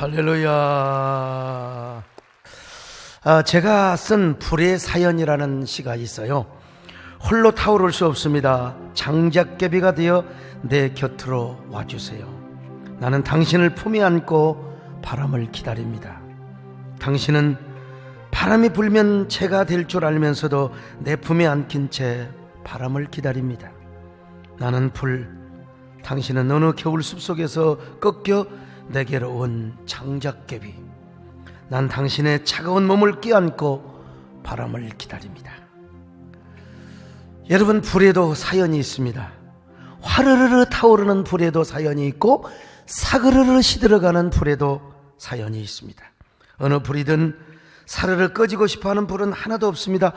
할렐루야. 제가 쓴 불의 사연이라는 시가 있어요. 홀로 타오를 수 없습니다. 장작개비가 되어 내 곁으로 와주세요. 나는 당신을 품에 안고 바람을 기다립니다. 당신은 바람이 불면 채가 될 줄 알면서도 내 품에 안긴 채 바람을 기다립니다. 나는 불, 당신은 어느 겨울 숲속에서 꺾여 내게로 온 장작개비. 난 당신의 차가운 몸을 껴안고 바람을 기다립니다. 여러분, 불에도 사연이 있습니다. 화르르르 타오르는 불에도 사연이 있고 사그르르 시들어가는 불에도 사연이 있습니다. 어느 불이든 사르르 꺼지고 싶어하는 불은 하나도 없습니다.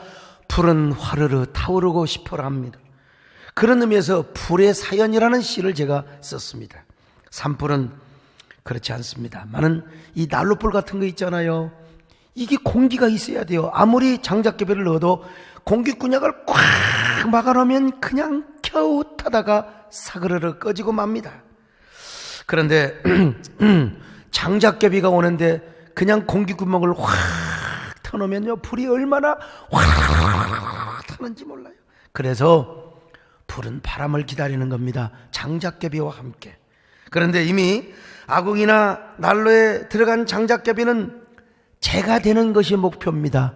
불은 화르르 타오르고 싶어라 합니다. 그런 의미에서 불의 사연이라는 시를 제가 썼습니다. 산불은 그렇지 않습니다만은 이 난로불 같은 거 있잖아요. 이게 공기가 있어야 돼요. 아무리 장작개비를 넣어도 공기꾼약을 꽉 막아놓으면 그냥 겨우 타다가 사그르르 꺼지고 맙니다. 그런데 장작개비가 오는데 그냥 공기구멍을 확 터놓으면요, 불이 얼마나 확 타는지 몰라요. 그래서 불은 바람을 기다리는 겁니다. 장작개비와 함께. 그런데 이미 아궁이나 난로에 들어간 장작개비는 재가 되는 것이 목표입니다.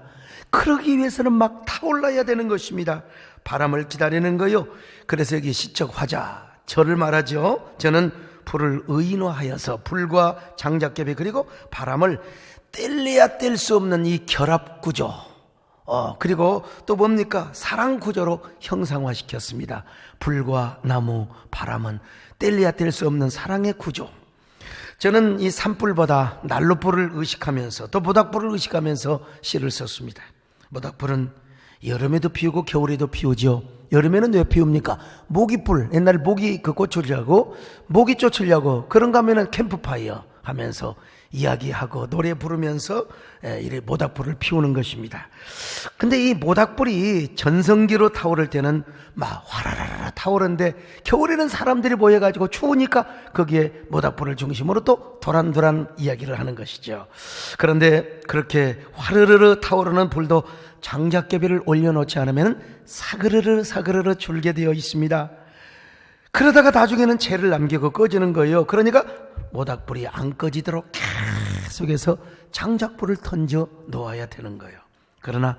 그러기 위해서는 막 타올라야 되는 것입니다. 바람을 기다리는 거요. 그래서 여기 시적 화자, 저를 말하죠. 저는 불을 의인화하여서 불과 장작개비 그리고 바람을 뗄래야 뗄 수 없는 이 결합구조, 그리고 또 뭡니까? 사랑구조로 형상화시켰습니다. 불과 나무, 바람은 뗄래야 뗄 수 없는 사랑의 구조. 저는 이 산불보다 난로불을 의식하면서 또 모닥불을 의식하면서 시를 썼습니다. 모닥불은 여름에도 피우고 겨울에도 피우죠. 여름에는 왜 피웁니까? 모기불, 옛날에 모기 쫓으려고, 모기 쫓으려고, 그런가 하면은 캠프파이어 하면서 이야기하고 노래 부르면서 이래 모닥불을 피우는 것입니다. 근데 이 모닥불이 전성기로 타오를 때는 막 화라라라 타오르는데 겨울에는 사람들이 모여가지고 추우니까 거기에 모닥불을 중심으로 또 도란도란 이야기를 하는 것이죠. 그런데 그렇게 화르르르 타오르는 불도 장작개비를 올려놓지 않으면 사그르르 사그르르 줄게 되어 있습니다. 그러다가 나중에는 채를 남기고 꺼지는 거예요. 그러니까 모닥불이 안 꺼지도록 계속해서 장작불을 던져 놓아야 되는 거예요. 그러나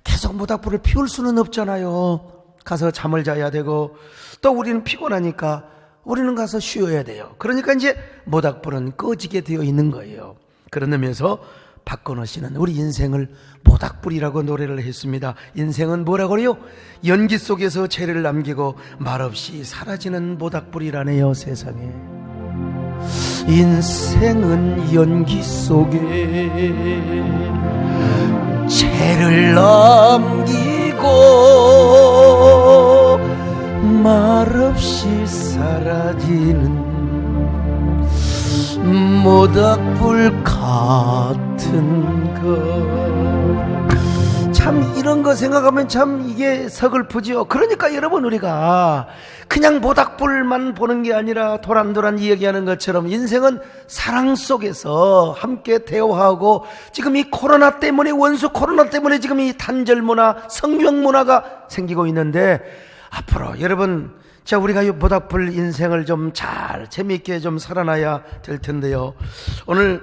계속 모닥불을 피울 수는 없잖아요. 가서 잠을 자야 되고 또 우리는 피곤하니까 우리는 가서 쉬어야 돼요. 그러니까 이제 모닥불은 꺼지게 되어 있는 거예요. 그런 의미에서 박건호 씨는 우리 인생을 모닥불이라고 노래를 했습니다. 인생은 뭐라고요? 연기 속에서 죄를 남기고 말없이 사라지는 모닥불이라네요. 세상에. 인생은 연기 속에 죄를 남기고 말없이 사라지는 모닥불 같은 것. 참 이런 거 생각하면 참 이게 서글프죠. 그러니까 여러분, 우리가 그냥 모닥불만 보는 게 아니라 도란도란 이야기하는 것처럼 인생은 사랑 속에서 함께 대화하고, 지금 이 코로나 때문에, 원수 코로나 때문에 지금 이 단절 문화, 성명 문화가 생기고 있는데, 앞으로 여러분, 자, 우리가 이 모닥불 인생을 좀 잘 재미있게 좀 살아나야 될 텐데요. 오늘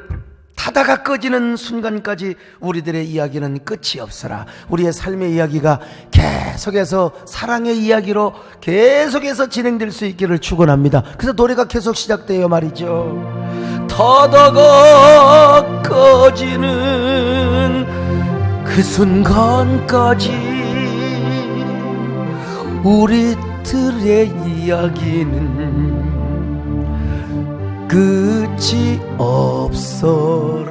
타다가 꺼지는 순간까지 우리들의 이야기는 끝이 없어라. 우리의 삶의 이야기가 계속해서 사랑의 이야기로 계속해서 진행될 수 있기를 축원합니다. 그래서 노래가 계속 시작돼요 말이죠. 타다가 꺼지는 그 순간까지 우리들의 이야기는 끝이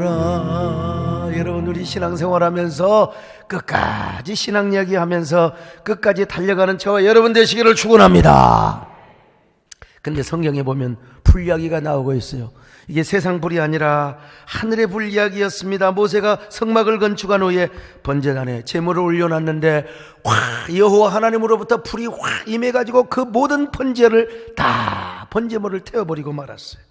없어라. 여러분, 우리 신앙생활 하면서 끝까지 신앙 이야기 하면서 끝까지 달려가는 저와 여러분 되시기를 축원합니다. 근데 성경에 보면 불 이야기가 나오고 있어요. 이게 세상 불이 아니라 하늘의 불 이야기였습니다. 모세가 성막을 건축한 후에 번제단에 제물을 올려놨는데 여호와 하나님으로부터 불이 확 임해가지고 그 모든 번제를 다 번제물을 태워버리고 말았어요.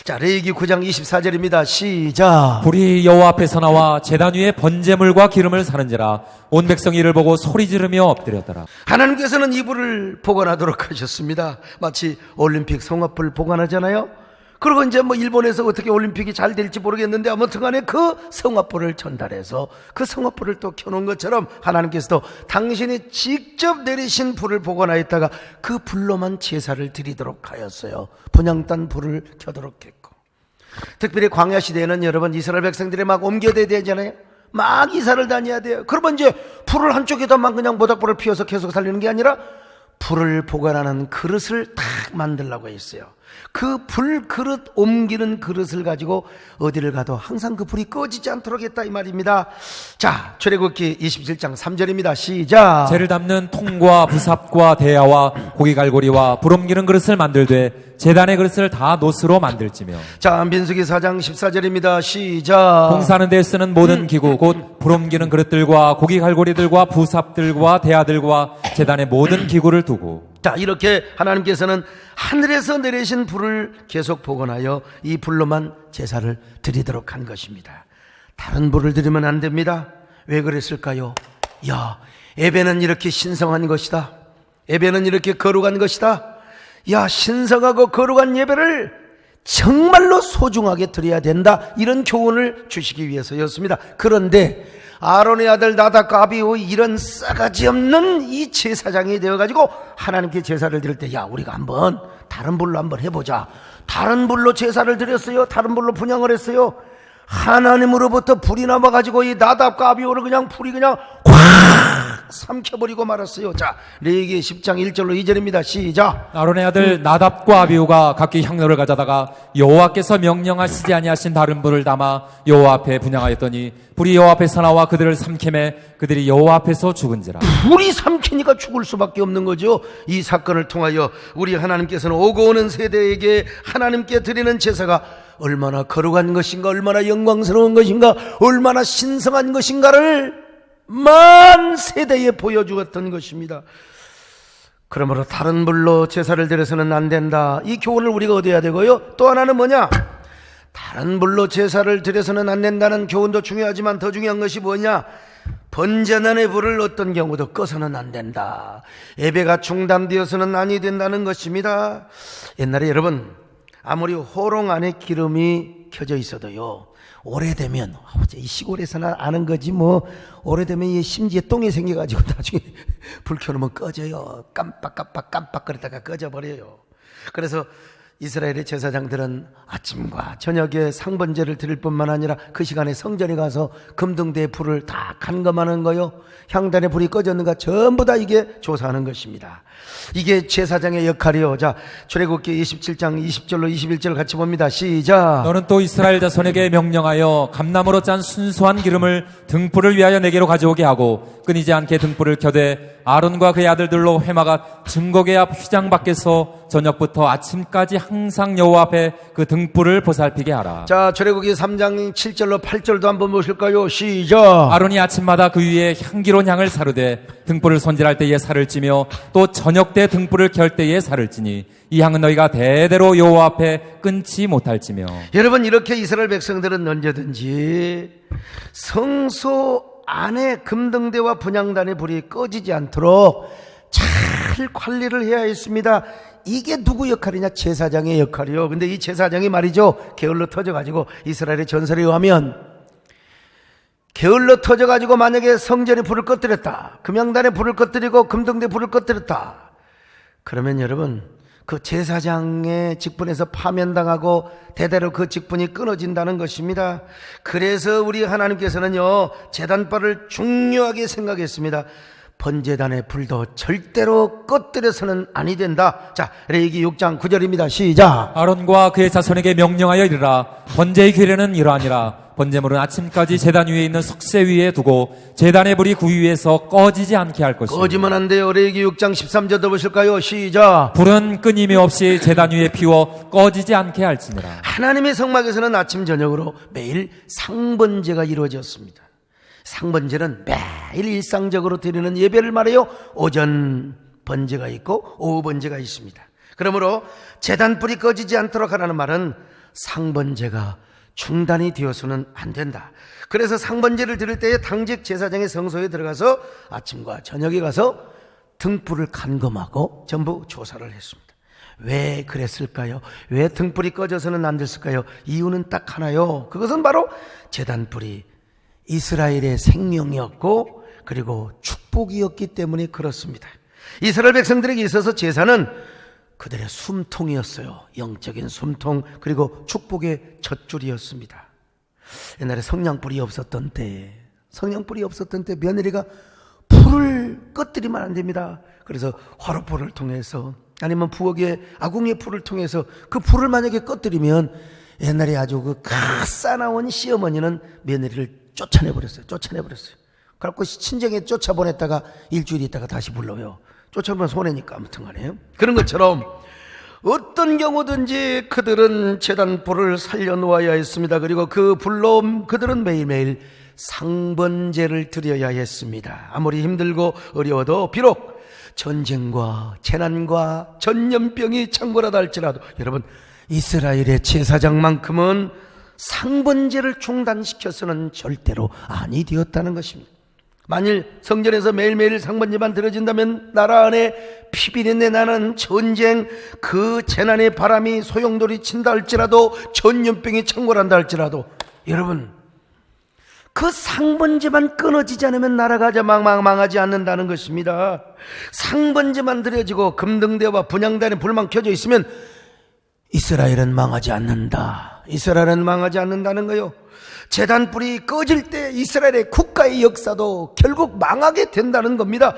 자, 레위기 9장 24절입니다. 시작. 불이 여호와 앞에서 나와 제단 위에 번제물과 기름을 사는지라 온 백성이 이를 보고 소리 지르며 엎드렸더라. 하나님께서는 이 불을 보관하도록 하셨습니다. 마치 올림픽 성화불 보관하잖아요. 그리고 이제 뭐 일본에서 어떻게 올림픽이 잘 될지 모르겠는데 아무튼 간에 그 성화불을 전달해서 그 성화불을 또 켜놓은 것처럼 하나님께서도 당신이 직접 내리신 불을 보관하였다가 그 불로만 제사를 드리도록 하였어요. 분향단 불을 켜도록 했고, 특별히 광야 시대에는 여러분 이스라엘 백성들이 막 옮겨야 되잖아요. 막 이사를 다녀야 돼요. 그러면 이제 불을 한쪽에다만 그냥 모닥불을 피워서 계속 살리는 게 아니라 불을 보관하는 그릇을 딱 만들라고 했어요. 그 불 그릇, 옮기는 그릇을 가지고 어디를 가도 항상 그 불이 꺼지지 않도록 했다 이 말입니다. 자, 출애굽기 27장 3절입니다. 시작. 재를 담는 통과 부삽과 대야와 고기 갈고리와 불 옮기는 그릇을 만들되 제단의 그릇을 다 노스로 만들지며. 자, 민수기 4장 14절입니다. 시작. 봉사하는 데 쓰는 모든 기구 곧 불 옮기는 그릇들과 고기 갈고리들과 부삽들과 대야들과 제단의 모든 기구를 두고. 자, 이렇게 하나님께서는 하늘에서 내리신 불을 계속 복원하여 이 불로만 제사를 드리도록 한 것입니다. 다른 불을 드리면 안 됩니다. 왜 그랬을까요? 야, 예배는 이렇게 신성한 것이다. 예배는 이렇게 거룩한 것이다. 야, 신성하고 거룩한 예배를 정말로 소중하게 드려야 된다. 이런 교훈을 주시기 위해서였습니다. 그런데 아론의 아들 나답과 아비후의 이런 싸가지 없는 이 제사장이 되어가지고 하나님께 제사를 드릴 때, 야, 우리가 한번 다른 불로 한번 해보자. 다른 불로 제사를 드렸어요. 다른 불로 분향을 했어요. 하나님으로부터 불이 남아가지고 이 나답과 아비후를 그냥 불이 그냥 확 삼켜버리고 말았어요. 자, 레위기 10장 1절로 2절입니다. 시작. 아론의 아들 나답과 아비후가 각기 향로를 가져다가 여호와께서 명령하시지 아니하신 다른 불을 담아 여호와 앞에 분향하였더니 불이 여호와 앞에서 나와 그들을 삼키매 그들이 여호와 앞에서 죽은지라. 불이 삼키니까 죽을 수밖에 없는 거죠. 이 사건을 통하여 우리 하나님께서는 오고 오는 세대에게 하나님께 드리는 제사가 얼마나 거룩한 것인가, 얼마나 영광스러운 것인가, 얼마나 신성한 것인가를 만 세대에 보여주었던 것입니다. 그러므로 다른 불로 제사를 드려서는 안 된다. 이 교훈을 우리가 얻어야 되고요. 또 하나는 뭐냐? 다른 불로 제사를 드려서는 안 된다는 교훈도 중요하지만 더 중요한 것이 뭐냐? 번제단의 불을 어떤 경우도 꺼서는 안 된다. 예배가 중단되어서는 아니 된다는 것입니다. 옛날에 여러분, 아무리 호롱 안에 기름이 켜져 있어도요, 오래되면, 이 시골에서나 아는 거지 뭐, 오래되면 이 심지에 똥이 생겨가지고 나중에 불 켜놓으면 꺼져요. 깜빡 그러다가 꺼져버려요. 그래서 이스라엘의 제사장들은 아침과 저녁에 상번제를 드릴 뿐만 아니라 그 시간에 성전에 가서 금등대의 불을 다 간검하는 거요, 향단의 불이 꺼졌는가 전부 다 이게 조사하는 것입니다. 이게 제사장의 역할이요. 자, 출애굽기 27장 20절로 21절 같이 봅니다. 시작. 너는 또 이스라엘 자손에게 명령하여 감나무로 짠 순수한 기름을 등불을 위하여 내게로 가져오게 하고 끊이지 않게 등불을 켜되 아론과 그의 아들들로 회마가 증거궤 앞 휘장 밖에서 저녁부터 아침까지 항상 여호와 앞에 그 등불을 보살피게 하라. 자, 출애굽기 3장 7절로 8절도 한번 보실까요? 시작. 아론이 아침마다 그 위에 향기로운 향을 사르되 등불을 손질할 때에 살을 찌며 또 저녁 때 등불을 켤 때에 살을 찌니 이 향은 너희가 대대로 여호와 앞에 끊지 못할지며. 여러분, 이렇게 이스라엘 백성들은 언제든지 성소 안에 금등대와 분향단의 불이 꺼지지 않도록 잘 관리를 해야 했습니다. 이게 누구 역할이냐? 제사장의 역할이요. 근데 이 제사장이 말이죠, 게을러 터져가지고, 이스라엘의 전설에 의하면 게을러 터져가지고 만약에 성전에 불을 꺼뜨렸다, 금향단에 불을 꺼뜨리고 금등대 불을 꺼뜨렸다, 그러면 여러분, 그 제사장의 직분에서 파면당하고 대대로 그 직분이 끊어진다는 것입니다. 그래서 우리 하나님께서는요, 제단발을 중요하게 생각했습니다. 번제단의 불도 절대로 꺼뜨려서는 아니 된다. 자, 레위기 6장 9절입니다. 시작. 아론과 그의 자손에게 명령하여 이르라. 번제의 규례는 이러하니라. 번제물은 아침까지 제단 위에 있는 석쇠 위에 두고 제단의 불이 그 위에서 꺼지지 않게 할 것이요. 꺼지면 안 돼요. 레위기 6장 13절도 보실까요? 시작. 불은 끊임이 없이 제단 위에 피워 꺼지지 않게 할지니라. 하나님의 성막에서는 아침 저녁으로 매일 상번제가 이루어졌습니다. 상번제는 매일 일상적으로 드리는 예배를 말해요. 오전 번제가 있고 오후 번제가 있습니다. 그러므로 제단불이 꺼지지 않도록 하라는 말은 상번제가 중단이 되어서는 안 된다. 그래서 상번제를 드릴 때에 당직 제사장의 성소에 들어가서 아침과 저녁에 가서 등불을 간검하고 전부 조사를 했습니다. 왜 그랬을까요? 왜 등불이 꺼져서는 안 됐을까요? 이유는 딱 하나요. 그것은 바로 제단불이 이스라엘의 생명이었고 그리고 축복이었기 때문에 그렇습니다. 이스라엘 백성들에게 있어서 제사는 그들의 숨통이었어요. 영적인 숨통, 그리고 축복의 젖줄이었습니다. 옛날에 성냥불이 없었던 때 며느리가 불을 꺼뜨리면 안 됩니다. 그래서 화로불을 통해서 아니면 부엌의 아궁이의 불을 통해서 그 불을 만약에 꺼뜨리면 옛날에 아주 그 싸나운 시어머니는 며느리를 쫓아내버렸어요. 그래갖고 친정에 쫓아보냈다가 일주일 있다가 다시 불러요. 쫓아보면 손해니까 아무튼 간에. 그런 것처럼 어떤 경우든지 그들은 제단불을 살려놓아야 했습니다. 그리고 그 불로 그들은 매일매일 상번제를 드려야 했습니다. 아무리 힘들고 어려워도 비록 전쟁과 재난과 전염병이 창궐하다 할지라도 여러분, 이스라엘의 제사장만큼은 상번제를 중단시켜서는 절대로 아니 되었다는 것입니다. 만일 성전에서 매일매일 상번제만 드려진다면 나라 안에 피비린내 나는 전쟁, 그 재난의 바람이 소용돌이 친다 할지라도 전염병이 창궐한다 할지라도 여러분, 그 상번제만 끊어지지 않으면 나라가 망하지 않는다는 것입니다. 상번제만 드려지고 금등대와 분향단에 불만 켜져 있으면 이스라엘은 망하지 않는다. 이스라엘은 망하지 않는다는 거요. 제단불이 꺼질 때 이스라엘의 국가의 역사도 결국 망하게 된다는 겁니다.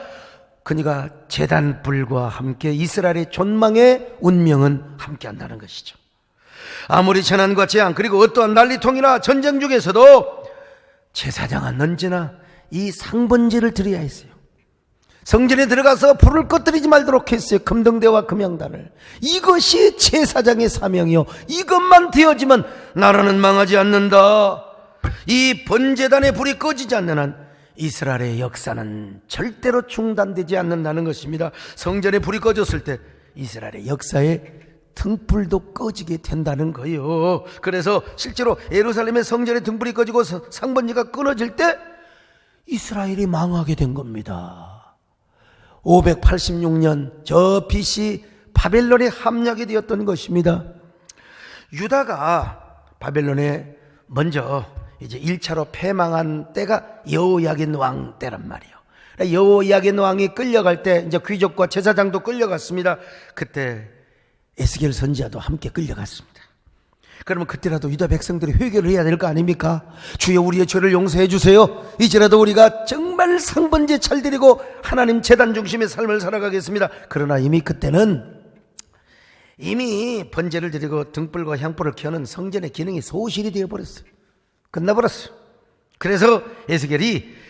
그러니까 제단불과 함께 이스라엘의 존망의 운명은 함께 한다는 것이죠. 아무리 재난과 재앙 그리고 어떠한 난리통이나 전쟁 중에서도 제사장은 언제나 이 상번제를 드려야 했어요. 성전에 들어가서 불을 꺼뜨리지 말도록 했어요. 금등대와 금향단을. 이것이 제사장의 사명이요, 이것만 되어지면 나라는 망하지 않는다. 이 번제단의 불이 꺼지지 않는 한 이스라엘의 역사는 절대로 중단되지 않는다는 것입니다. 성전에 불이 꺼졌을 때 이스라엘의 역사에 등불도 꺼지게 된다는 거예요. 그래서 실제로 예루살렘의 성전의 등불이 꺼지고 상번제가 끊어질 때 이스라엘이 망하게 된 겁니다. 586년 저 BC 바벨론에 함락이 되었던 것입니다. 유다가 바벨론에 먼저 이제 1차로 패망한 때가 여호야긴 왕 때란 말이에요. 여호야긴 왕이 끌려갈 때 이제 귀족과 제사장도 끌려갔습니다. 그때 에스겔 선지자도 함께 끌려갔습니다. 그러면 그때라도 유다 백성들이 회개를 해야 될 거 아닙니까? 주여 우리의 죄를 용서해 주세요. 이제라도 우리가 정말 상번제 잘 드리고 하나님 제단 중심의 삶을 살아가겠습니다. 그러나 이미 그때는 이미 번제를 드리고 등불과 향불을 켜는 성전의 기능이 소실이 되어버렸어요. 끝나버렸어요. 그래서 에스겔이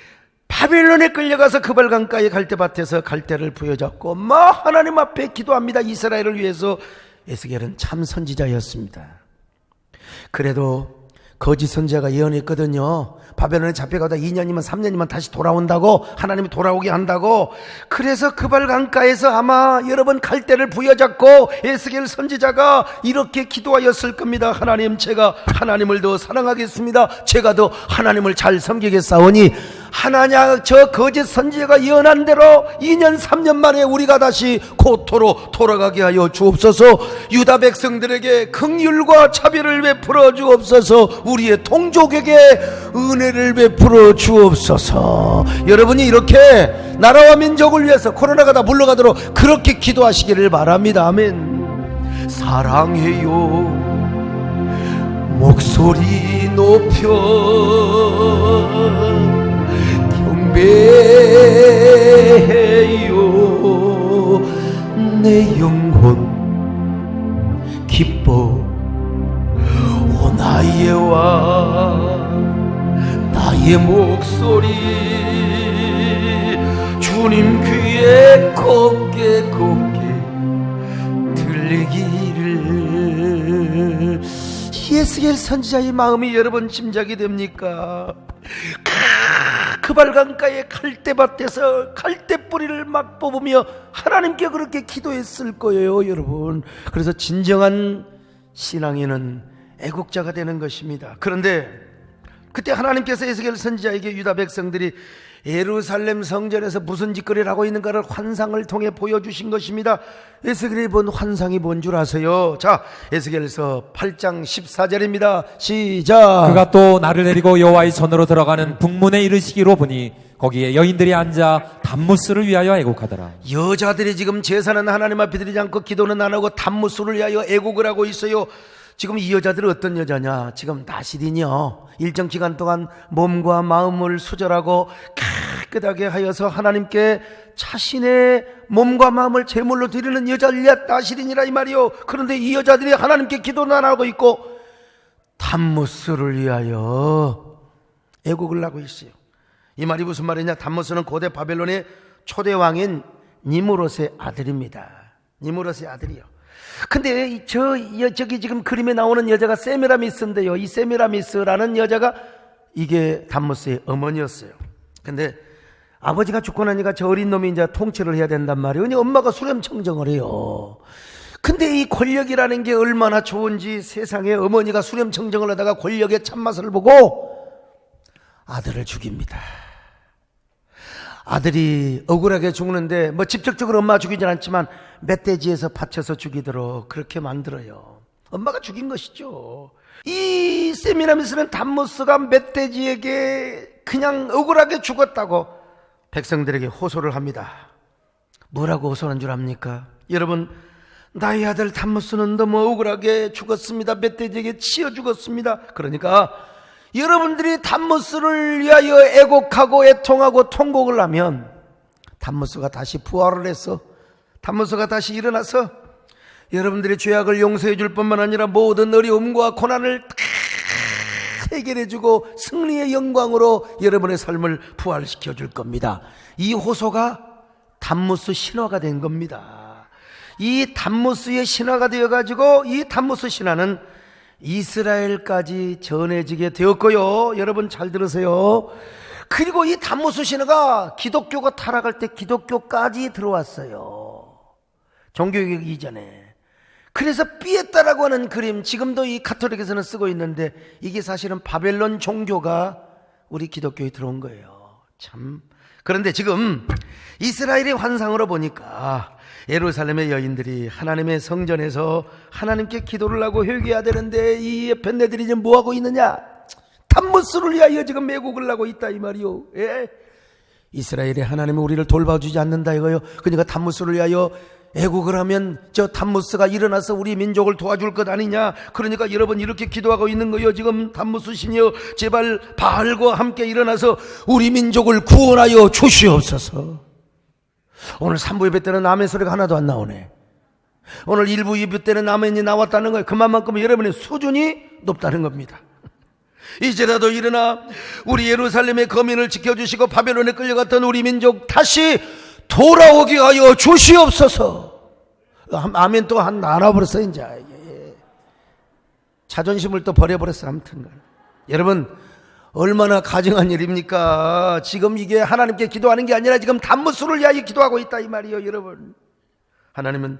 바벨론에 끌려가서 그발강가의 갈대밭에서 갈대를 부여잡고 하나님 앞에 기도합니다. 이스라엘을 위해서. 에스겔은 참 선지자였습니다. 그래도 거짓 선지자가 예언했거든요. 바벨론에 잡혀가다 2년이면 3년이면 다시 돌아온다고, 하나님이 돌아오게 한다고. 그래서 그발강가에서 아마 여러 번 갈대를 부여잡고 에스겔 선지자가 이렇게 기도하였을 겁니다. 하나님, 제가 하나님을 더 사랑하겠습니다. 제가 더 하나님을 잘 섬기겠사오니 하나냐, 저 거짓 선지자가 예언한 대로 2년 3년 만에 우리가 다시 고토로 돌아가게 하여 주옵소서. 유다 백성들에게 긍휼과 자비를 베풀어 주옵소서. 우리의 동족에게 은혜를 베풀어 주옵소서. 여러분이 이렇게 나라와 민족을 위해서 코로나가 다 물러가도록 그렇게 기도하시기를 바랍니다. 아멘. 사랑해요, 목소리 높여 경배해요. 내 영혼 기뻐 오 나의 왕, 나의 목소리 주님 귀에 곱게 들리기를. 에스겔 선지자의 마음이 여러분 짐작이 됩니까? 그발강가의 갈대밭에서 갈대뿌리를 막 뽑으며 하나님께 그렇게 기도했을 거예요, 여러분. 그래서 진정한 신앙인은 애국자가 되는 것입니다. 그런데 그때 하나님께서 에스겔 선지자에게 유다 백성들이 예루살렘 성전에서 무슨 짓거리를 하고 있는가를 환상을 통해 보여주신 것입니다. 에스겔이 본 환상이 뭔 줄 아세요? 자, 에스겔서 8장 14절입니다. 시작. 그가 또 나를 데리고 여호와의 전으로 들어가는 북문에 이르시기로 보니 거기에 여인들이 앉아 단무스를 위하여 애곡하더라. 여자들이 지금 제사는 하나님 앞에 드리지 않고 기도는 안 하고 단무스를 위하여 애곡을 하고 있어요. 지금 이 여자들은 어떤 여자냐? 지금 나실인이요, 일정 기간 동안 몸과 마음을 수절하고 깨끗하게 하여서 하나님께 자신의 몸과 마음을 제물로 드리는 여자를 나실인이라 이 말이요. 그런데 이 여자들이 하나님께 기도는 안 하고 있고 단무스를 위하여 애곡을 하고 있어요. 이 말이 무슨 말이냐? 단무스는 고대 바벨론의 초대 왕인 니무롯의 아들입니다. 니무롯의 아들이요. 근데 저기 지금 그림에 나오는 여자가 세미라미스인데요, 이 세미라미스라는 여자가 이게 단무스의 어머니였어요. 근데 아버지가 죽고 나니까 저 어린 놈이 이제 통치를 해야 된단 말이에요. 엄마가 수렴청정을 해요. 근데 이 권력이라는 게 얼마나 좋은지, 세상에 어머니가 수렴청정을 하다가 권력의 참맛을 보고 아들을 죽입니다. 아들이 억울하게 죽는데 뭐 직접적으로 엄마가 죽이진 않지만 멧돼지에서 받쳐서 죽이도록 그렇게 만들어요. 엄마가 죽인 것이죠. 이 세미라미스는 단무스가 멧돼지에게 그냥 억울하게 죽었다고 백성들에게 호소를 합니다. 뭐라고 호소한 줄 압니까? 여러분, 나의 아들 단무스는 너무 억울하게 죽었습니다. 멧돼지에게 치여 죽었습니다. 그러니까 여러분들이 단무스를 위하여 애곡하고 애통하고 통곡을 하면 단무스가 다시 부활을 해서, 단무스가 다시 일어나서 여러분들의 죄악을 용서해 줄 뿐만 아니라 모든 어려움과 고난을 다 해결해 주고 승리의 영광으로 여러분의 삶을 부활시켜 줄 겁니다. 이 호소가 단무스 신화가 된 겁니다. 이 단무스의 신화가 되어가지고 이 단무스 신화는 이스라엘까지 전해지게 되었고요. 여러분 잘 들으세요. 그리고 이 단무스 신화가 기독교가 타락할 때 기독교까지 들어왔어요. 종교개혁 이전에. 그래서 삐에따라고 하는 그림, 지금도 이 가톨릭에서는 쓰고 있는데 이게 사실은 바벨론 종교가 우리 기독교에 들어온 거예요. 참 그런데 지금 이스라엘의 환상으로 보니까 예루살렘의 여인들이 하나님의 성전에서 하나님께 기도를 하고 회개해야 되는데 이 벤네들이 지금 뭐하고 있느냐? 담무스를 위하여 지금 매국을 하고 있다 이 말이요. 예? 이스라엘의 하나님은 우리를 돌봐주지 않는다 이거요. 그러니까 담무스를 위하여 애국을 하면 저 담무스가 일어나서 우리 민족을 도와줄 것 아니냐. 그러니까 여러분 이렇게 기도하고 있는 거요. 지금 담무스 신이여 제발 바알과 함께 일어나서 우리 민족을 구원하여 주시옵소서. 오늘 3부 예배 때는 아멘 소리가 하나도 안 나오네. 오늘 1부 예배 때는 아멘이 나왔다는 거예요. 그만큼 여러분의 수준이 높다는 겁니다. 이제라도 일어나 우리 예루살렘의 거민을 지켜주시고 바벨론에 끌려갔던 우리 민족 다시 돌아오게 하여 주시옵소서. 아멘 또 한 나눠버렸어 이제. 자존심을 또 버려버렸어. 아무튼 여러분 얼마나 가증한 일입니까? 지금 이게 하나님께 기도하는 게 아니라 지금 담무스를 위하여 기도하고 있다 이 말이에요. 여러분 하나님은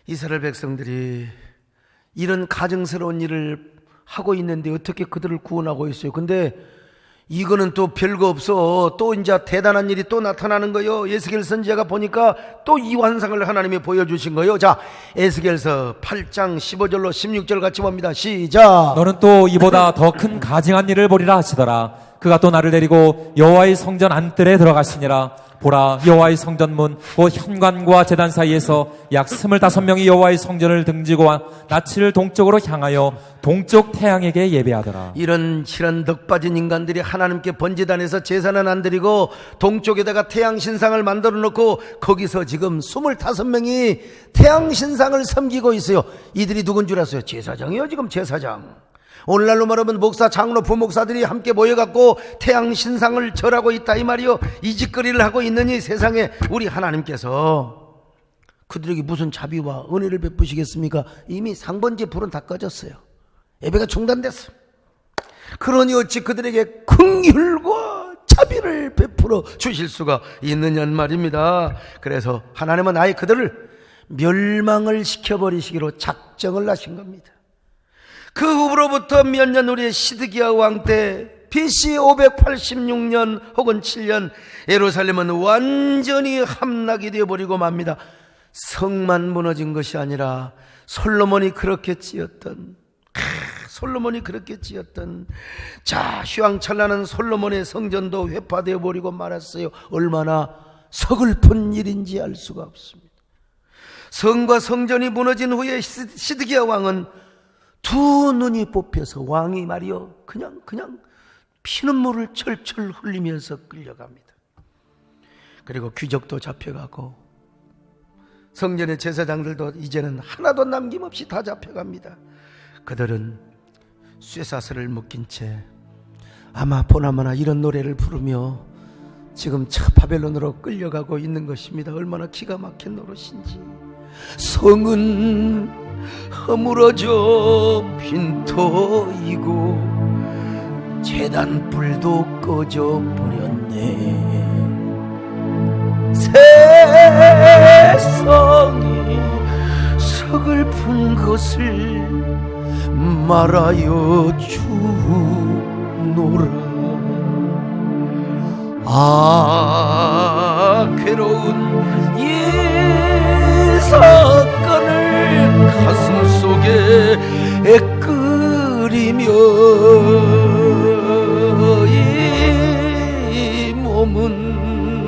이스라엘 백성들이 이런 가증스러운 일을 하고 있는데 어떻게 그들을 구원하고 있어요? 근데 이거는 또 별거 없어. 또 이제 대단한 일이 또 나타나는 거예요. 에스겔 선지자가 보니까 또 이 환상을 하나님이 보여주신 거예요. 자, 에스겔서 8장 15절로 16절 같이 봅니다. 시작. 너는 또 이보다 더 큰 가증한 일을 보리라 하시더라. 그가 또 나를 데리고 여호와의 성전 안뜰에 들어가시니라. 보라, 여호와의 성전문 곧 현관과 제단 사이에서 약 25명이 여호와의 성전을 등지고 낯을 동쪽으로 향하여 동쪽 태양에게 예배하더라. 이런 넉 빠진 인간들이 하나님께 번제단에서 제사는 안 드리고 동쪽에다가 태양 신상을 만들어 놓고 거기서 지금 25명이 태양 신상을 섬기고 있어요. 이들이 누군 줄 아세요? 제사장이요. 지금 제사장. 오늘날로 말하면 목사, 장로, 부목사들이 함께 모여갖고 태양 신상을 절하고 있다 이 말이요. 이 짓거리를 하고 있느니 세상에 우리 하나님께서 그들에게 무슨 자비와 은혜를 베푸시겠습니까? 이미 상번제 불은 다 꺼졌어요. 예배가 중단됐어. 그러니 어찌 그들에게 긍휼과 자비를 베풀어 주실 수가 있느냐 말입니다. 그래서 하나님은 아예 그들을 멸망을 시켜버리시기로 작정을 하신 겁니다. 그 후로부터 몇 년 후에 시드기야 왕 때 BC 586년 혹은 7년 예루살렘은 완전히 함락이 되어버리고 맙니다. 성만 무너진 것이 아니라 솔로몬이 그렇게 지었던 자 휘황찬란한 솔로몬의 성전도 회파되어 버리고 말았어요. 얼마나 서글픈 일인지 알 수가 없습니다. 성과 성전이 무너진 후에 시드기야 왕은 두 눈이 뽑혀서 왕이 말이요 그냥 피눈물을 철철 흘리면서 끌려갑니다. 그리고 귀족도 잡혀가고 성전의 제사장들도 이제는 하나도 남김없이 다 잡혀갑니다. 그들은 쇠사슬을 묶인 채 아마 보나마나 이런 노래를 부르며 지금 바벨론으로 끌려가고 있는 것입니다. 얼마나 기가 막힌 노릇인지. 성은 허물어져 빈터이고 제단불도 꺼져 버렸네. 세상이 서글픈 것을 말하여 주노라. 괴로운 이 사건을 가슴 속에 애끓이며 이 몸은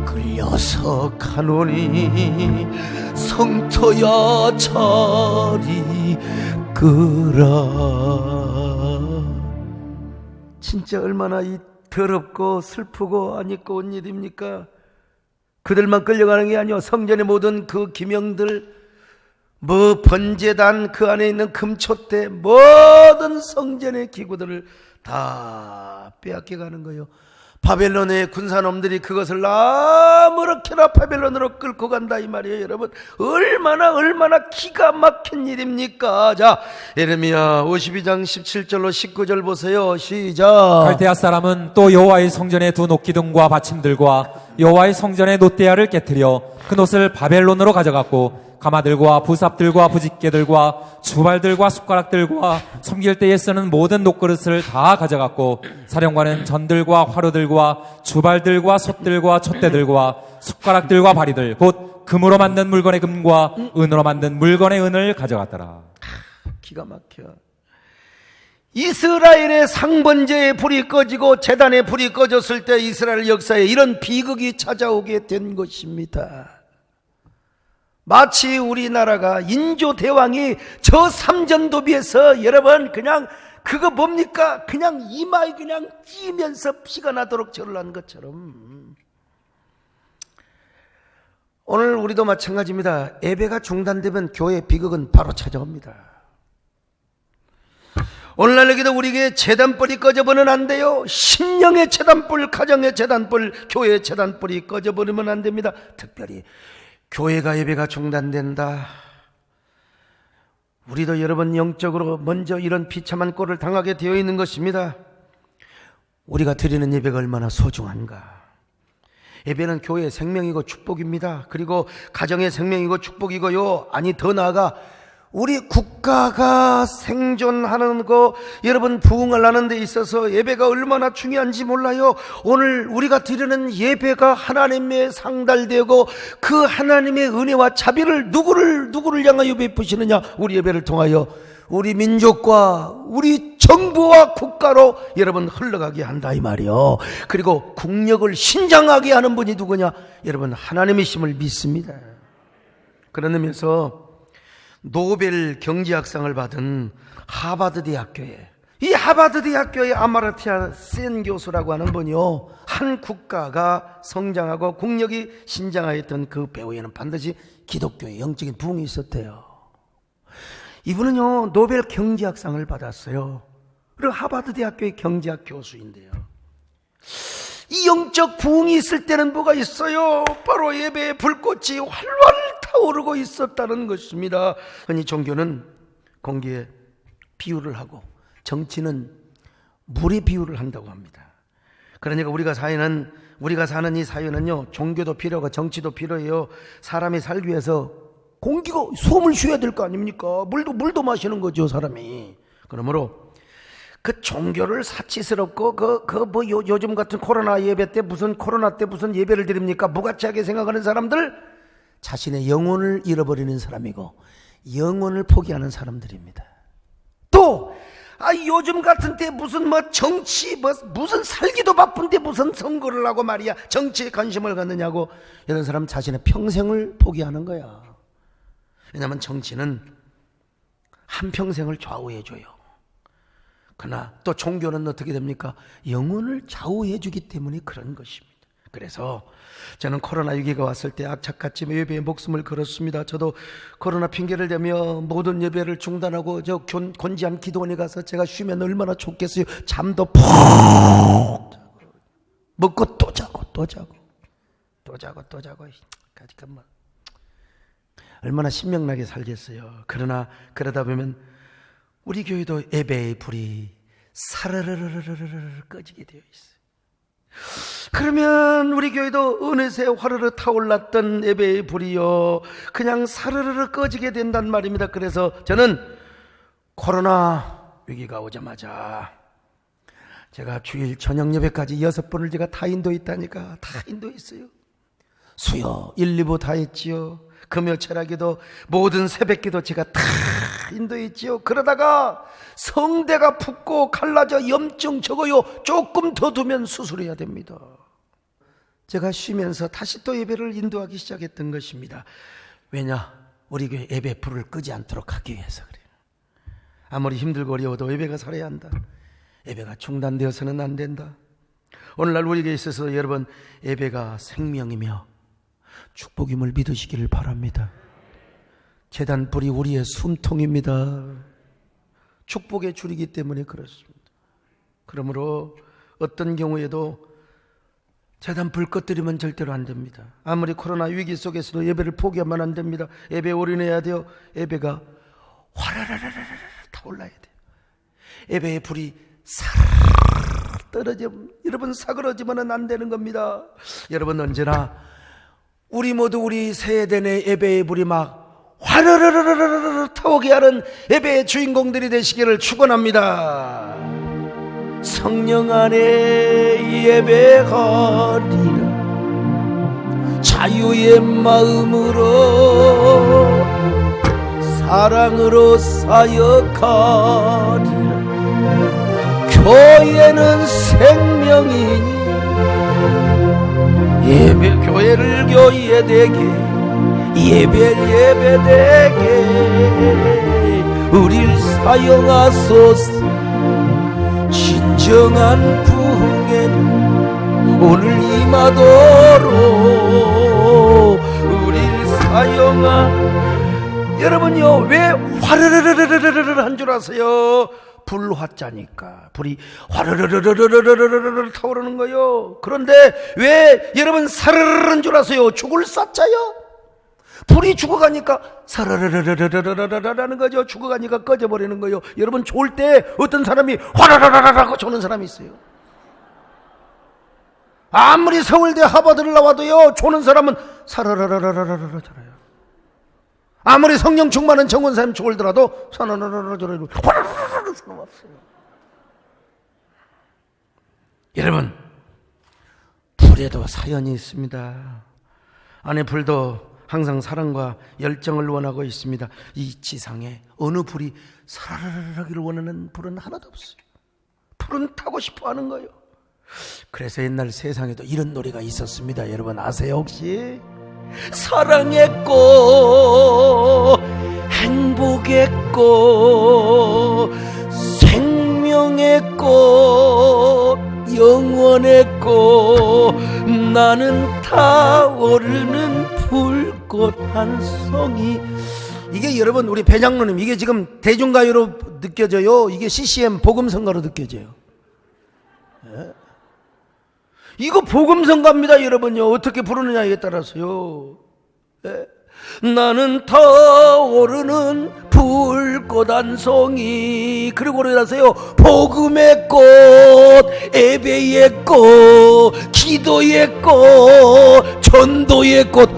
끌려서 가노니 성터야 자리 끄라. 진짜 얼마나 이 더럽고 슬프고 안 입고 온 일입니까? 그들만 끌려가는 게 아니요 성전의 모든 그 기명들, 번제단 그 안에 있는 금촛대, 모든 성전의 기구들을 다 빼앗겨 가는 거예요. 바벨론의 군사놈들이 그것을 아무렇게나 바벨론으로 끌고 간다 이 말이에요. 여러분 얼마나 기가 막힌 일입니까? 자 예레미야 52장 17절로 19절 보세요. 시작. 갈대아 사람은 또 여호와의 성전의 두 녹기둥과 받침들과 여호와의 성전의 놋대야를 깨뜨려 그 놋을 바벨론으로 가져갔고 가마들과 부삽들과 부집개들과 주발들과 숟가락들과 섬길 때에 쓰는 모든 녹그릇을 다 가져갔고 사령관은 전들과 화로들과 주발들과 솥들과 촛대들과 숟가락들과 바리들 곧 금으로 만든 물건의 금과 은으로 만든 물건의 은을 가져갔더라. 기가 막혀. 이스라엘의 상번제의 불이 꺼지고 제단의 불이 꺼졌을 때 이스라엘 역사에 이런 비극이 찾아오게 된 것입니다. 마치 우리나라가 인조 대왕이 저 삼전도비에서 여러분 그냥 그거 뭡니까? 그냥 이마에 그냥 찌면서 피가 나도록 절을 한 것처럼 오늘 우리도 마찬가지입니다. 예배가 중단되면 교회 비극은 바로 찾아옵니다. 오늘날 여기도 우리에게 제단불이 꺼져버리면 안 돼요. 심령의 제단불, 가정의 제단불, 교회의 제단불이 꺼져버리면 안 됩니다. 특별히 교회가 예배가 중단된다. 우리도 여러분 영적으로 먼저 이런 비참한 꼴을 당하게 되어 있는 것입니다. 우리가 드리는 예배가 얼마나 소중한가. 예배는 교회의 생명이고 축복입니다. 그리고 가정의 생명이고 축복이고요. 아니 더 나아가 우리 국가가 생존하는 거 여러분 부흥을 하는 데 있어서 예배가 얼마나 중요한지 몰라요. 오늘 우리가 드리는 예배가 하나님의 상달되고 그 하나님의 은혜와 자비를 누구를 향하여 베푸시느냐? 우리 예배를 통하여 우리 민족과 우리 정부와 국가로 여러분 흘러가게 한다 이 말이요. 그리고 국력을 신장하게 하는 분이 누구냐? 여러분 하나님이심을 믿습니다. 그런 의미에서 노벨 경제학상을 받은 하버드 대학교에 이 하버드 대학교의 아마르티아 센 교수라고 하는 분이요, 한 국가가 성장하고 국력이 신장하였던 그 배후에는 반드시 기독교의 영적인 부흥이 있었대요. 이분은요 노벨 경제학상을 받았어요. 그리고 하버드 대학교의 경제학 교수인데요, 이 영적 부흥이 있을 때는 뭐가 있어요? 바로 예배의 불꽃이 활활 타오르고 있었다는 것입니다. 흔히 종교는 공기에 비유를 하고 정치는 물에 비유를 한다고 합니다. 그러니까 우리가 사는 이 사회는요, 종교도 필요하고 정치도 필요해요. 사람이 살기 위해서 공기가 숨을 쉬어야 될 거 아닙니까? 물도 마시는 거죠, 사람이. 그러므로 그 종교를 사치스럽고 요즘 같은 코로나 예배 때 코로나 때 무슨 예배를 드립니까? 무가치하게 생각하는 사람들, 자신의 영혼을 잃어버리는 사람이고 영혼을 포기하는 사람들입니다. 또 요즘 같은 때 무슨 정치 무슨 살기도 바쁜데 무슨 선거를 하고 말이야 정치에 관심을 갖느냐고, 이런 사람 자신의 평생을 포기하는 거야. 왜냐하면 정치는 한평생을 좌우해줘요. 그러나 또 종교는 어떻게 됩니까? 영혼을 좌우해주기 때문에 그런 것입니다. 그래서 저는 코로나 위기가 왔을 때 악착같이 예배에 목숨을 걸었습니다. 저도 코로나 핑계를 대며 모든 예배를 중단하고 저 곤지암 기도원에 가서 제가 쉬면 얼마나 좋겠어요. 잠도 푹 자고 먹고 또 자고 그러니까 얼마나 신명나게 살겠어요. 그러다 보면 우리 교회도 예배의 불이 사르르르르르르 꺼지게 되어 있어요. 그러면 우리 교회도 어느새 화르르 타올랐던 예배의 불이요 그냥 사르르르 꺼지게 된단 말입니다. 그래서 저는 코로나 위기가 오자마자 제가 주일 저녁 예배까지 6번을 제가 다 인도했다니까. 다 인도했어요. 수요 1, 2부 다 했지요. 금요 철학기도 모든 새벽기도 제가 다 인도했지요. 그러다가 성대가 붓고 갈라져 염증 적어요. 조금 더 두면 수술해야 됩니다. 제가 쉬면서 다시 또 예배를 인도하기 시작했던 것입니다. 왜냐? 우리 교회 예배 불을 끄지 않도록 하기 위해서 그래요. 아무리 힘들고 어려워도 예배가 살아야 한다. 예배가 중단되어서는 안 된다. 오늘날 우리에게 있어서 여러분 예배가 생명이며 축복임을 믿으시기를 바랍니다. 제단불이 우리의 숨통입니다. 축복의 줄이기 때문에 그렇습니다. 그러므로 어떤 경우에도 제단불 꺼뜨리면 절대로 안 됩니다. 아무리 코로나 위기 속에서도 예배를 포기하면 안 됩니다. 예배에 올인해야 돼요. 예배가 화라라라라 타올라야 돼요. 예배의 불이 사르르 떨어지면 여러분 사그러지면 안 되는 겁니다. 여러분 언제나 우리 모두 우리 세대내 예배의 불이 막 화르르르르르 타오게 하는 예배의 주인공들이 되시기를 축원합니다. 성령 안에 예배하리라. 자유의 마음으로 사랑으로 사역하리라. 교회는 생명이니 예배 교회를 교회되게 예배되게 우릴 사용하소서. 진정한 부흥에는 오늘 임하도록 우릴 여러분요, 왜 화르르르르르르 한 줄 아세요? 불화자니까 불이 화르르르르르르르 타오르는 거요. 그런데 왜 여러분 사르르르는 줄 아세요? 죽을 사자요. 불이 죽어가니까 사르르르르르르르라는 거죠. 죽어가니까 꺼져버리는 거요. 여러분 좋을 때 어떤 사람이 화라라라라고 조는 사람이 있어요. 아무리 서울대 하버드를 나와도요, 조는 사람은 사르르르르르르 저래요. 아무리 성령 충만한 정원사님 죽을더라도 사르르르르 저래요. 화라라라라 소리 없어요. 여러분, 불에도 사연이 있습니다. 안에 불도 항상 사랑과 열정을 원하고 있습니다. 이 지상에 어느 불이 사르르르기를 원하는 불은 하나도 없어요. 불은 타고 싶어 하는 거예요. 그래서 옛날 세상에도 이런 노래가 있었습니다. 여러분 아세요 혹시? 사랑의 꽃, 행복의 꽃, 생명의 꽃, 영원의 꽃, 나는 타오르는 불꽃 한 송이. 이게 여러분 우리 배장로님, 이게 지금 대중가요로 느껴져요? 이게 CCM 복음성가로 느껴져요? 예? 이거 복음성가입니다. 여러분요, 어떻게 부르느냐에 따라서요. 예? 나는 타오르는 불꽃 한 송이. 그리고 그러세요. 복음의 꽃, 예배의 꽃, 기도의 꽃, 전도의 꽃.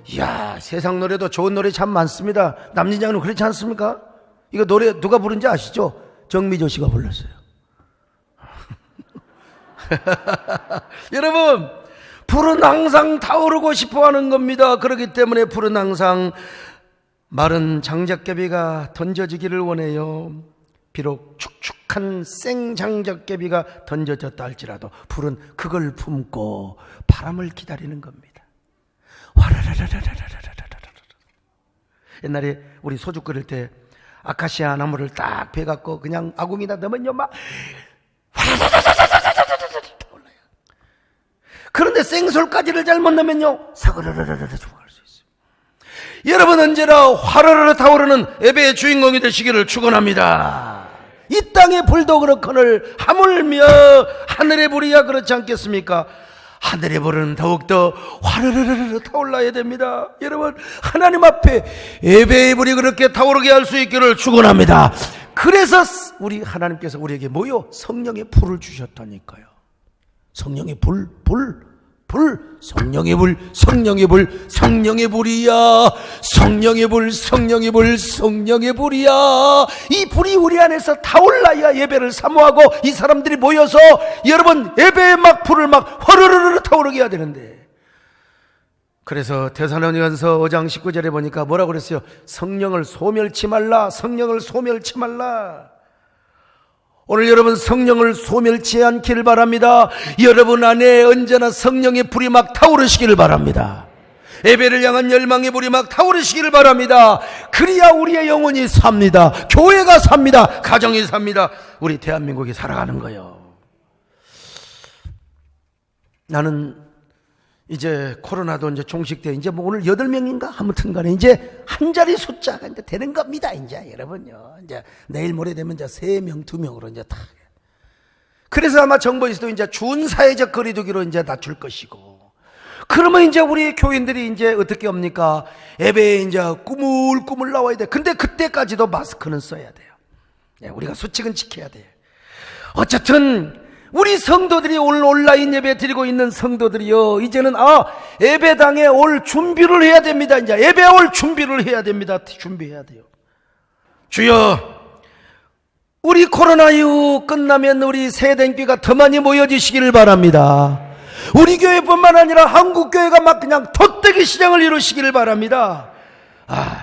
이야, 세상 노래도 좋은 노래 참 많습니다. 남진장님 그렇지 않습니까? 이거 노래 누가 부른지 아시죠? 정미조 씨가 불렀어요. 여러분, 불은 항상 타오르고 싶어하는 겁니다. 그렇기 때문에 불은 항상 마른 장작개비가 던져지기를 원해요. 비록 축축한 생장작개비가 던져졌다 할지라도 불은 그걸 품고 바람을 기다리는 겁니다. 옛날에 우리 소주 끓일 때 아카시아 나무를 딱 베갖고 그냥 아궁이다 넣으면요 막 그런데 생솔까지를 잘못 넣으면요 사그르르르르 죽어갈 수 있어요. 여러분 언제나 화르르르 타오르는 예배의 주인공이 되시기를 축원합니다. 이 땅의 불도 그렇거늘 하물며 하늘의 불이야 그렇지 않겠습니까? 하늘의 불은 더욱더 화르르르르 타올라야 됩니다. 여러분 하나님 앞에 예배의 불이 그렇게 타오르게 할 수 있기를 축원합니다. 그래서 우리 하나님께서 우리에게 뭐요? 성령의 불을 주셨다니까요. 성령의 불, 성령의 불, 성령의 불, 성령의 불이야. 성령의 불, 성령의 불, 성령의 불이야. 이 불이 우리 안에서 타올라야 예배를 사모하고 이 사람들이 모여서 여러분 예배의 막 불을 막 허르르르 타오르게 해야 되는데, 그래서 데살로니가서 5장 19절에 보니까 뭐라고 그랬어요? 성령을 소멸치 말라. 성령을 소멸치 말라. 오늘 여러분 성령을 소멸치 않기를 바랍니다. 여러분 안에 언제나 성령의 불이 막 타오르시기를 바랍니다. 예배를 향한 열망의 불이 막 타오르시기를 바랍니다. 그래야 우리의 영혼이 삽니다. 교회가 삽니다. 가정이 삽니다. 우리 대한민국이 살아가는 거예요. 나는 이제 코로나도 이제 종식돼 이제 뭐 오늘 8명인가 아무튼 간에 이제 한 자리 숫자가 이제 되는 겁니다. 이제 여러분요. 이제 내일 모레 되면 이제 3명, 2명으로 이제 다. 그래서 아마 정부에서도 이제 준사회적 거리두기로 이제 낮출 것이고, 그러면 이제 우리 교인들이 이제 어떻게 합니까? 예배에 이제 꾸물꾸물 나와야 돼. 근데 그때까지도 마스크는 써야 돼요. 우리가 수칙은 지켜야 돼요. 어쨌든 우리 성도들이 오늘 온라인 예배 드리고 있는 성도들이요, 이제는 예배당에 올 준비를 해야 됩니다. 이제 예배 올 준비를 해야 됩니다. 준비해야 돼요. 주여, 우리 코로나 이후 끝나면 우리 세대교회가 더 많이 모여지시기를 바랍니다. 우리 교회뿐만 아니라 한국교회가 막 그냥 돛대기 시장을 이루시기를 바랍니다.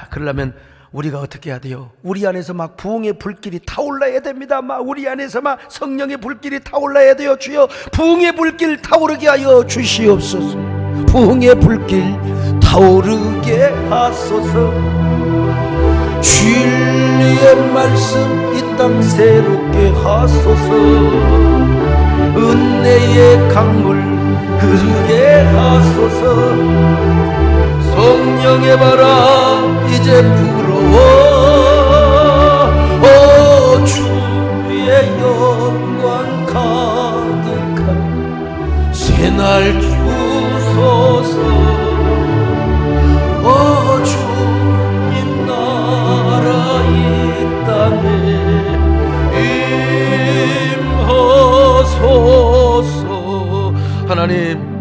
그러려면 우리가 어떻게 해야 돼요? 우리 안에서 막 부흥의 불길이 타올라야 됩니다. 막 우리 안에서 막 성령의 불길이 타올라야 돼요. 주여, 부흥의 불길 타오르게 하여 주시옵소서. 부흥의 불길 타오르게 하소서. 진리의 말씀 이 땅 새롭게 하소서. 은혜의 강물 흐르게 하소서. 성령의 바람 이제 불어와 주의 영광 가득한 새날 주소서. 주님 나라 이 땅에 임하소서. 하나님,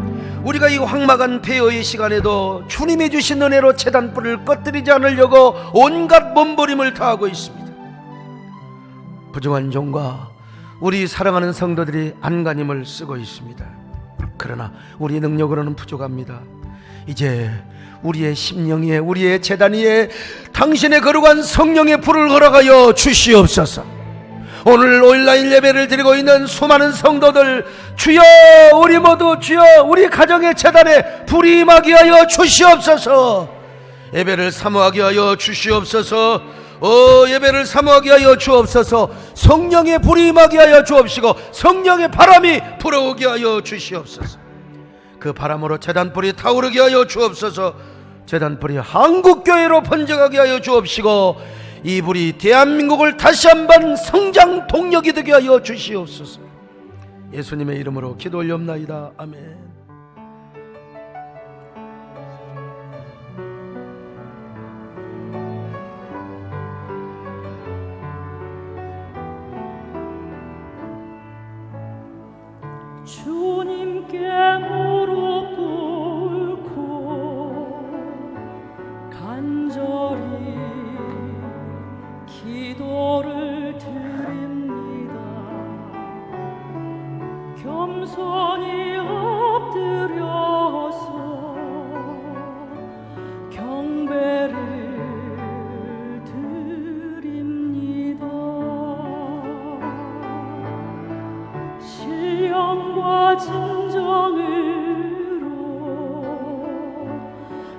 우리가 이 황막한 폐허의 시간에도 주님이 주신 은혜로 제단불을 꺼뜨리지 않으려고 온갖 몸부림을 다하고 있습니다. 부정한 종과 우리 사랑하는 성도들이 안간힘을 쓰고 있습니다. 그러나 우리 능력으로는 부족합니다. 이제 우리의 심령 위에, 우리의 제단 위에 당신의 거룩한 성령의 불을 허락하여 주시옵소서. 오늘 온라인 예배를 드리고 있는 수많은 성도들, 주여, 우리 모두 주여, 우리 가정의 제단에 불이 임하게 하여 주시옵소서. 예배를 사모하게 하여 주시옵소서. 예배를 사모하게 하여 주옵소서. 성령의 불이 임하게 하여 주옵시고 성령의 바람이 불어오게 하여 주시옵소서. 그 바람으로 제단불이 타오르게 하여 주옵소서. 제단불이 한국교회로 번져가게 하여 주옵시고 이 불이 대한민국을 다시 한번 성장 동력이 되게 하여 주시옵소서. 예수님의 이름으로 기도 올려옵나이다. 아멘. 주님께 무릎 꿇고 간절히 기도를 드립니다. 겸손히 엎드려서 경배를 드립니다. 신령과 진정으로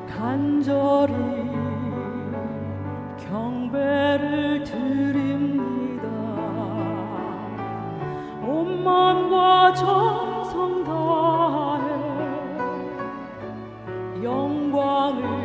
간절히 경배를 드립니다. 온 마음과 정성 다해 영광을